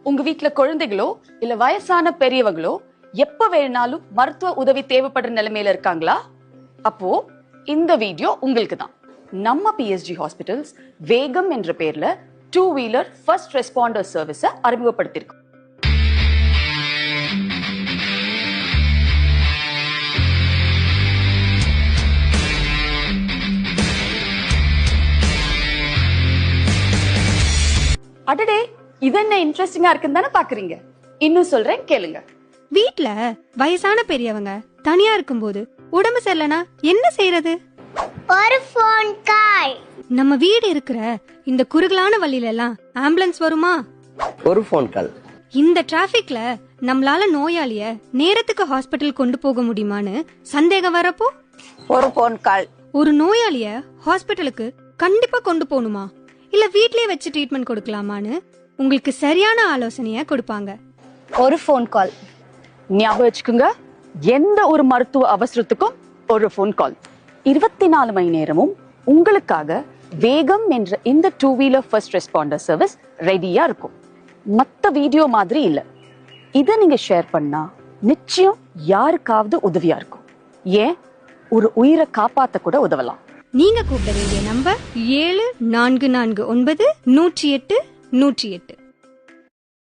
உங்க வீட்ல குழந்தைகளோ இல்ல வயசான பெரியவங்களோ எப்ப வேணாலும் மருத்துவ உதவி தேவைப்படுற நிலைமையில இருக்காங்களா? அப்போ இந்த வீடியோ உங்களுக்கு தான். நம்ம பிஎஸ்ஜி ஹாஸ்பிட்டல்ஸ் வேகம் என்ற பேர்ல 2-வீலர் ஃபர்ஸ்ட் ரெஸ்பாண்டர் சர்வீஸ அறிமுகப்படுத்தியிருக்கோம். அடடே, இது என்ன இன்ட்ரெஸ்டிங்கா இருக்குன்னு தானே பாக்குறீங்க? இன்னும் சொல்றேன் கேளுங்க. வீட்ல வயசான பெரியவங்க தனியா இருக்கும்போது உடம்பு சரியில்லைனா என்ன செய்யறது? ஒரு ஃபோன் கால். நம்ம வீடு இருக்கிற இந்த குறுகலான வழியில எல்லாம் ஆம்புலன்ஸ் வருமா? ஒரு ஃபோன் கால். இந்த டிராபிக்ல நம்மளால நோயாளிய நேரத்துக்கு ஹாஸ்பிட்டல் கொண்டு போக முடியுமான்னு சந்தேகம் வரப்போ ஒரு ஃபோன் கால். ஒரு நோயாளிய ஹாஸ்பிட்டலுக்கு கண்டிப்பா கொண்டு போகணுமா இல்ல வீட்லயே வச்சு ட்ரீட்மெண்ட் கொடுக்கலாமான்னு உங்களுக்கு சரியான ஆலோசனைய கொடுப்பாங்க. ஒரு ஃபோன் கால். ஞாபகம் வச்சுக்கோங்க, எந்த ஒரு மருத்துவ அவசரத்துக்கும் ஒரு ஃபோன் கால். 24 மணி நேரமும் உங்களுக்காக வேகம் என்ற இந்த 2-வீலர் ஃபர்ஸ்ட் ரெஸ்பாண்டர் சர்வீஸ் ரெடியா இருக்கும். மத்த வீடியோ மாதிரி இல்ல. இதை நீங்க ஷேர் பண்ணா நிச்சயம் யாருக்காவது உதவியா இருக்கும். ஏன், ஒரு உயிரை காப்பாத்த கூட உதவலாம். நீங்க கூப்பிட வேண்டிய நம்பர் 7449 108 108.